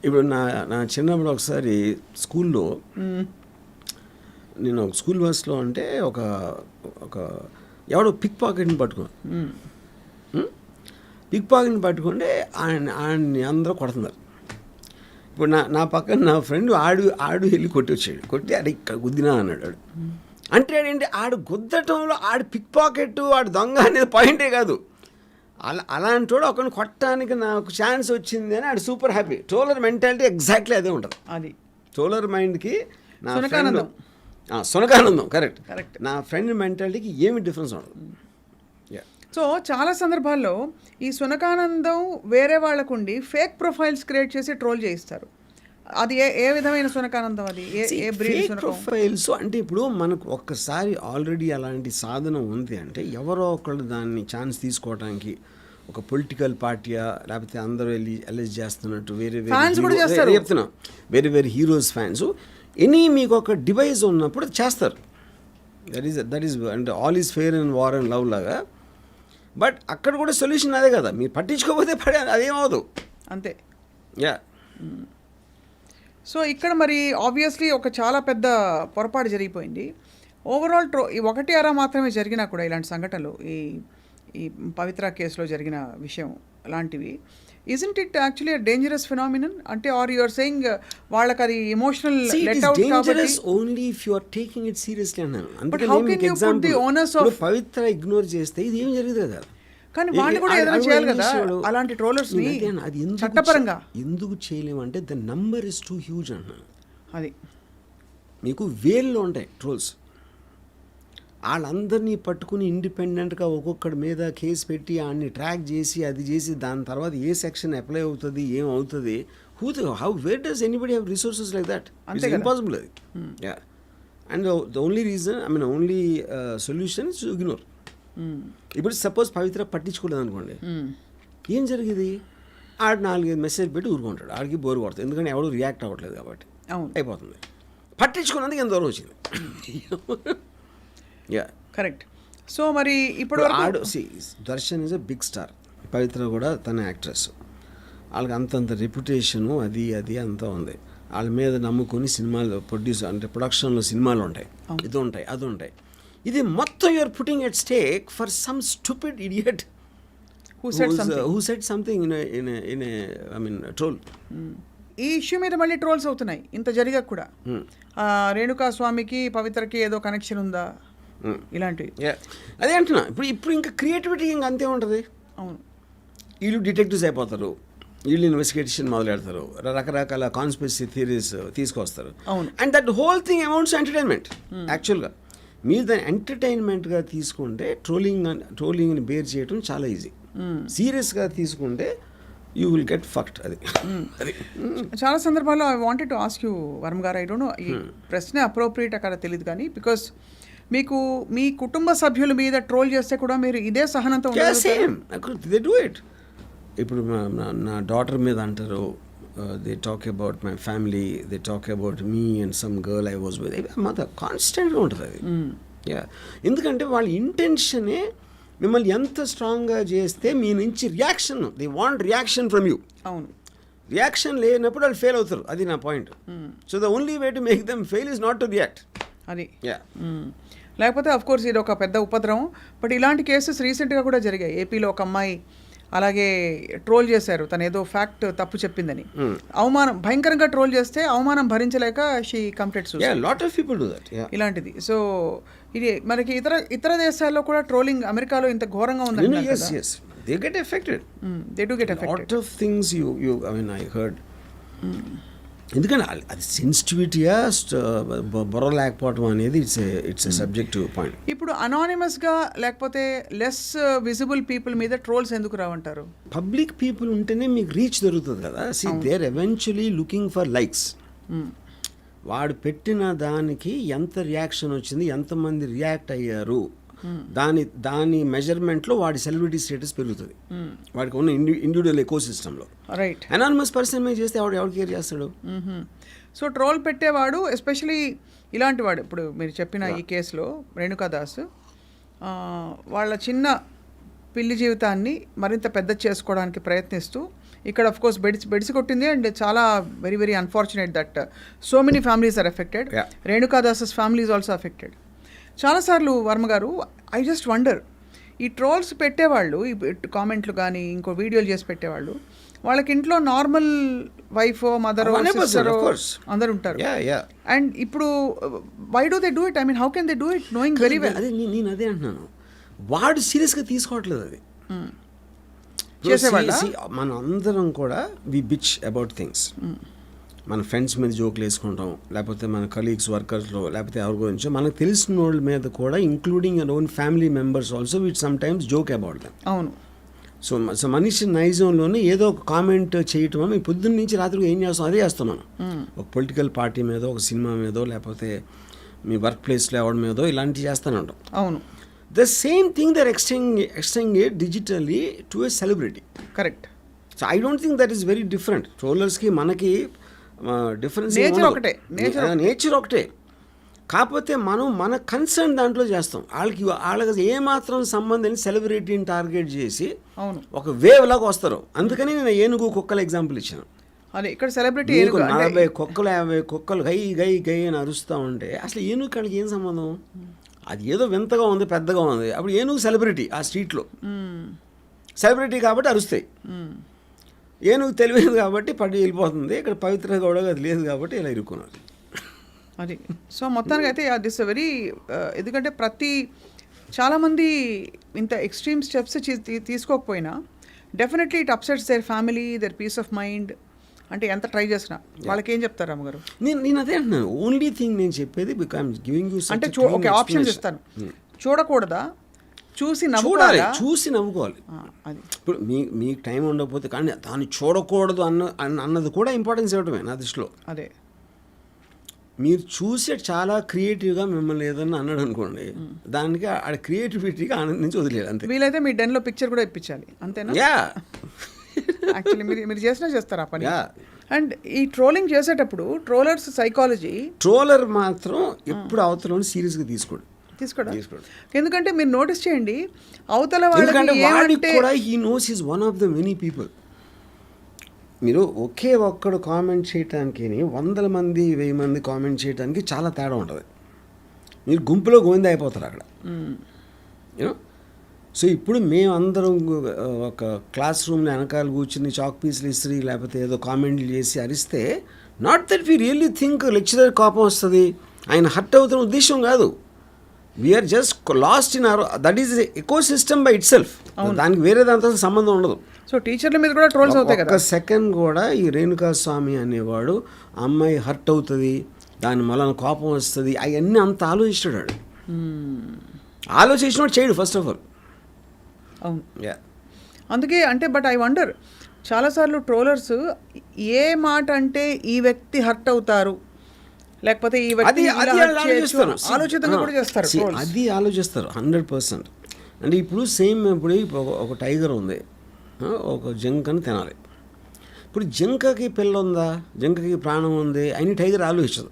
ఇప్పుడు నా చిన్నప్పుడు ఒకసారి స్కూల్లో నేను ఒక స్కూల్ బస్లో అంటే ఒక ఎవడో పిక్ పాకెట్ని పట్టుకుంటే ఆయన్ని అందరూ కొడుతున్నారు. ఇప్పుడు నా పక్కన నా ఫ్రెండ్ ఆడు వెళ్ళి కొట్టి ఆడు ఇక్కడ గుద్దినా అన్నాడు. అంటే ఏంటి ఆడు గుద్దటంలో ఆడు పిక్ పాకెట్ ఆడు దొంగ అనేది పాయింటే కాదు. అలాంటి వాడు ఒకరిని కొట్టడానికి నాకు ఛాన్స్ వచ్చింది అని ఆడు super happy. Troller mentality exactly అదే ఉంటుంది. అది ట్రోలర్ మైండ్కి నా ఫ్రెండ్ సునకానందం కరెక్ట్. నా ఫ్రెండ్ మెంటాలిటీకి ఏమి డిఫరెన్స్ ఉండదు. సో చాలా సందర్భాల్లో ఈ సునకానందం వేరే వాళ్ళకుండి ఫేక్ ప్రొఫైల్స్ క్రియేట్ చేసి ట్రోల్ చేయిస్తారు. అది ఏ విధమైన సునకానందం? అది ఏ బ్రీడ్ ప్రొఫైల్స్ అంటే ఇప్పుడు మనకు ఒక్కసారి ఆల్రెడీ అలాంటి సాధన ఉంది అంటే ఎవరో ఒకళ్ళు దాన్ని ఛాన్స్ తీసుకోవడానికి ఒక పొలిటికల్ పార్టీయా లేకపోతే అందరూ వెళ్ళి అలెజ్ చేస్తున్నట్టు వేరే చెప్తున్నా వేరే హీరోస్ ఫ్యాన్స్ మీకు ఒక డివైస్ ఉన్నప్పుడు చేస్తారు. దట్ ఈస్ అంటే all is fair and war and love లాగా. బట్ అక్కడ కూడా సొల్యూషన్ అదే కదా, మీరు పట్టించుకోకపోతే అదేమవదు అంతే. యా. సో ఇక్కడ మరి ఆబ్వియస్లీ ఒక చాలా పెద్ద పొరపాటు జరిగిపోయింది. ఓవరాల్ ఈ 1 మాత్రమే జరిగినా కూడా ఇలాంటి సంఘటనలు ఈ పవిత్ర కేసులో జరిగిన విషయం లాంటివి, isn't it actually a dangerous phenomenon? అంటే or you are saying వాళ్ళకి అది ఎమోషనల్ లెట్ అవుట్ కాబట్టి only if you are taking it seriously అన్నాను. But how can you put the onus of Pavitra ignore చేస్తే ఇది ఏం జరుగుతుంది కదా. కానీ వాళ్ళు కూడా ఏదైనా చేయాలి కదా అలాంటి ట్రోలర్స్ ని చట్టపరంగా. ఎందుకు చేయలేమంటే the number is too huge అన్నాను. అది మీకు వేల్లో ఉంటాయి ట్రోల్స్. వాళ్ళందరినీ పట్టుకుని ఇండిపెండెంట్గా ఒక్కొక్కడి మీద కేసు పెట్టి ఆయన్ని ట్రాక్ చేసి అది చేసి దాని తర్వాత ఏ సెక్షన్ అప్లై అవుతుంది ఏమవుతుంది where does anybody have resources like that? It's impossible అది. Yeah. And the only reason only solution is ignore. ఇప్పుడు సపోజ్ పవిత్ర పట్టించుకోలేదు అనుకోండి, ఏం జరిగేది? ఆడు 4-5 మెసేజ్ పెట్టి ఊరుకుంటాడు. ఆడికి బోరు కొడుతుంది, ఎందుకంటే ఎవడు రియాక్ట్ అవ్వట్లేదు కాబట్టి అయిపోతుంది. పట్టించుకున్నందుకు ఎంత దూరం వచ్చింది. Yeah correct. సో మరి ఇప్పుడు Darshan is a big star, Pavithra కూడా తన యాక్ట్రెస్. వాళ్ళకి అంతంత రెప్యుటేషను అది అంతా ఉంది. వాళ్ళ మీద నమ్ముకొని సినిమాలు అంటే ప్రొడక్షన్లో సినిమాలు ఉంటాయి, అది ఉంటాయి. ఇది మొత్తం you're putting at stake for some stupid idiot who said something in a troll. ఈ ఇష్యూ మీద మళ్ళీ ట్రోల్స్ అవుతున్నాయి. ఇంత జరిగా కూడా రేణుకా స్వామికి పవిత్రకి ఏదో కనెక్షన్ ఉందా ఇలాంటివి. అదే అంటున్నా. ఇప్పుడు ఇంకా క్రియేటివిటీ ఇంకా అంతే ఉంటుంది. అవును, వీళ్ళు డిటెక్టివ్స్ అయిపోతారు, వీళ్ళు ఇన్వెస్టిగేషన్ మొదలెడతారు, రకరకాల కాన్స్పిరసీ థియరీస్ తీసుకొస్తారు. అవును. And that whole thing amounts entertainment. యాక్చువల్గా మీరు దాన్ని ఎంటర్టైన్మెంట్గా తీసుకుంటే ట్రోలింగ్ని బేర్ చేయడం చాలా ఈజీ. సీరియస్గా తీసుకుంటే యూ విల్ గెట్ ఫక్ట్. అది చాలా సందర్భాల్లో I wanted to ask you Varma garu, I don't know ఈ ప్రశ్న అప్రోప్రియేట్ అక్కడ తెలియదు కానీ, బికాస్ మీకు మీ కుటుంబ సభ్యుల మీద ట్రోల్ చేస్తే కూడా మీరు ఇదే సహనంతో దే డూ ఇట్. ఇప్పుడు నా డాటర్ మీద అంటారు, they talk about my family, they talk about me and some girl I was with. మాత్రం కాన్స్టెంట్గా ఉంటుంది అది. యా, ఎందుకంటే వాళ్ళ ఇంటెన్షనే మిమ్మల్ని ఎంత స్ట్రాంగ్గా చేస్తే మీ నుంచి reaction, they want reaction from you. అవును, రియాక్షన్ లేనప్పుడు వాళ్ళు ఫెయిల్ అవుతారు. అది నా point. So the only way to make them fail is not to react. అది లేకపోతే అఫ్ కోర్స్ ఇది ఒక పెద్ద ఉపద్రవం. బట్ ఇలాంటి కేసెస్ రీసెంట్గా కూడా జరిగాయి. ఏపీలో ఒక అమ్మాయి అలాగే ట్రోల్ చేశారు, తను ఏదో ఫ్యాక్ట్ తప్పు చెప్పిందని. అవమానం భయంకరంగా ట్రోల్ చేస్తే అవమానం భరించలేక she committed suicide. Lot of people do that. ఇలాంటిది. సో ఇది మనకి ఇతర దేశాల్లో కూడా ట్రోలింగ్ అమెరికాలో ఇంత ఘోరంగా ఉందండి. They get affected. They do get affected. Lot of things I heard. ఎందుకంటే అది సెన్సిటివిటీయా బొర్ర లేకపోవడం అనేది ఇట్స్ ఎ సబ్జెక్టివ్ పాయింట్. ఇప్పుడు అనానిమస్గా లేకపోతే లెస్ విజిబుల్ పీపుల్ మీద ట్రోల్స్ ఎందుకు రావంటారు? పబ్లిక్ పీపుల్ ఉంటేనే మీకు రీచ్ దొరుకుతుంది కదా. See they're eventually looking for likes. వాడు పెట్టిన దానికి ఎంత రియాక్షన్ వచ్చింది, ఎంతమంది రియాక్ట్ అయ్యారు, దాని మెజర్మెంట్లో వాడి సెలబ్రిటీ స్టేటస్ పెరుగుతుంది. వాడికి ఉన్న ఇండివిజువల్ ఎకో సిస్టంలో. రైట్. అనానిమస్ పర్సన్ మీద చేస్తే ఎవరు కేర్ చేస్తాడు? సో ట్రోల్ పెట్టేవాడు ఎస్పెషలీ ఇలాంటి వాడు, ఇప్పుడు మీరు చెప్పిన ఈ కేసులో రేణుకాదాస్ వాళ్ళ చిన్న పిల్లి జీవితాన్ని మరింత పెద్ద చేసుకోవడానికి ప్రయత్నిస్తూ ఇక్కడ ఆఫ్ కోర్స్ బెడిసి కొట్టింది అండ్ చాలా very very unfortunate that so many families are affected. Yeah. రేణుకాదాసస్ ఫ్యామిలీ ఈజ్ ఆల్సో ఎఫెక్టెడ్. చాలాసార్లు Varma garu I just wonder, ఈ ట్రోల్స్ పెట్టేవాళ్ళు, ఈ కామెంట్లు కానీ ఇంకో వీడియోలు చేసి పెట్టేవాళ్ళు, వాళ్ళకి ఇంట్లో normal wife mother 100%, of course. అందరు ఉంటారు. Yeah. అండ్ ఇప్పుడు why do they do it? I mean how can they do it knowing very well? అదే నేను అదే అంటున్నాను, వాడు సీరియస్గా తీసుకోవట్లేదు అది. చేసేవాళ్ళ? మన అందరం కూడా వి బిచ్ అబౌట్ థింగ్స్. మన ఫ్రెండ్స్ మీద జోకులు వేసుకుంటాం, లేకపోతే మన కలీగ్స్ వర్కర్స్లో, లేకపోతే ఎవరి గురించో మనకు తెలిసిన వాళ్ళ మీద కూడా, including our own family members also, which some times joke about them. అవును. సో మనిషి నైజంలోనే ఏదో ఒక కామెంట్ చేయటం, మేము పొద్దున్న నుంచి రాత్రికి ఏం చేస్తాం అదే చేస్తాం మనం. ఒక పొలిటికల్ పార్టీ మీదో, ఒక సినిమా మీదో, లేకపోతే మీ వర్క్ ప్లేస్లో ఎవరి మీదో ఇలాంటివి చేస్తూనే ఉంటాం. అవును. The same thing they're extending it digitally to a celebrity. Correct. So I don't think that is very different. Trollers ki manaki difference nature ఒకటే. నేచర్ ఒకటే, కాకపోతే మనం మన కన్సర్న్ దాంట్లో చేస్తాం. వాళ్ళకి ఏమాత్రం సంబంధం సెలబ్రిటీని టార్గెట్ చేసి అవును ఒక వేవ్ లాగా వస్తారు. అందుకని నేను ఏనుగు కుక్కల ఎగ్జాంపుల్ ఇచ్చాను. అదే ఇక్కడ సెలబ్రిటీ 40 కుక్కలు 50 కుక్కలు గై గై గై అని అరుస్తూ ఉంటే అసలు ఏనుగు కాళ్ళకి ఏం సంబంధం? అది ఏదో వింతగా ఉంది, పెద్దగా ఉంది. అప్పుడు ఏనుగు సెలబ్రిటీ ఆ స్ట్రీట్లో, సెలబ్రిటీ కాబట్టి అరుస్తాయి. ఏనుగు తెలియదు కాబట్టి పడి వెళ్ళిపోతుంది. ఇక్కడ పవిత్ర గౌడ అది లేదు కాబట్టి ఇలా ఇరుక్కున్నారు. అది సో మొత్తానికి అయితే దిస్ వెరీ, ఎందుకంటే చాలామంది ఇంత ఎక్స్ట్రీమ్ స్టెప్స్ తీసుకోకపోయినా definitely it upsets their family, their peace of mind. అంటే ఎంత ట్రై చేసినా వాళ్ళకి ఏం చెప్తారు అమ్మగారు? నేను అదే అంటున్నాను, ఓన్లీ థింగ్ నేను చెప్పేది గివింగ్ యూ అంటే ఒక ఆప్షన్స్ ఇస్తాను. చూడకూడదా? చూసి చూసి నవ్వుకోవాలి. అది ఇప్పుడు మీకు టైం ఉండకపోతే కానీ దాన్ని చూడకూడదు అన్నది కూడా ఇంపార్టెన్స్ ఇవ్వటమే నా దృష్టిలో. అదే మీరు చూసే చాలా క్రియేటివ్గా మిమ్మల్ని ఏదన్నా అన్నాడు అనుకోండి, దానికి ఆ క్రియేటివిటీగా ఆనందించి వదిలేదు అంతే. వీలైతే మీ డెన్లో పిక్చర్ కూడా ఇప్పించాలి అంతేనా? యాక్చువల్లీ మీరు చేస్తారు ఆ పని. అండ్ ఈ ట్రోలింగ్ చేసేటప్పుడు ట్రోలర్స్ సైకాలజీ, ట్రోలర్ మాత్రం ఎప్పుడు అవతల సీరియస్గా తీసుకోడు. ఎందుకంటే మీరు నోటీస్ చేయండి, అవతల వాళ్ళకి కూడా he knows is one of the many people. మీరు ఒకే ఒక్కడు కామెంట్ చేయడానికి 100 మంది 1000 మంది కామెంట్ చేయడానికి చాలా తేడా ఉంటుంది. మీరు గుంపులో గోవింద అయిపోతారు అక్కడ. యూనో, సో ఇప్పుడు మేమందరం ఒక క్లాస్ రూమ్లో వెనకాల కూర్చుని చాక్ పీస్లు ఇస్త్రీ లేకపోతే ఏదో కామెంట్లు చేసి అరిస్తే, not that we really think lecturer కోపం వస్తుంది, ఆయన హర్ట్ అవుతున్న ఉద్దేశం కాదు. We're just lost in our, that is ecosystem by itself. దానికి వేరే దాంతో సంబంధం ఉండదు. సో టీచర్ల మీద కూడా ట్రోల్స్ అవుతాయి కదా. ఒక సెకండ్ కూడా ఈ రేణుకా స్వామి అనేవాడు అమ్మాయి హర్ట్ అవుతుంది, దాని వలన కోపం వస్తుంది, అవన్నీ అంత ఆలోచించాడు. ఆలోచించినోడు చేయడు ఫస్ట్ ఆఫ్ ఆల్. అవును, అందుకే అంటే బట్ ఐ వండర్, చాలాసార్లు ట్రోలర్స్ ఏ మాట అంటే ఈ వ్యక్తి హర్ట్ అవుతారు, లేకపోతే ఈ వ్యక్తి ఆలోచితంగా కూడా చేస్తారు. అది ఆలోచిస్తారు 100%. అంటే ఇప్పుడు సేమ్ ఇప్పుడు ఒక టైగర్ ఉంది, ఒక జింకని తినాలి. ఇప్పుడు జింకకి పిల్ల ఉందా, జింకకి ప్రాణం ఉంది అని టైగర్ ఆలోచించదు.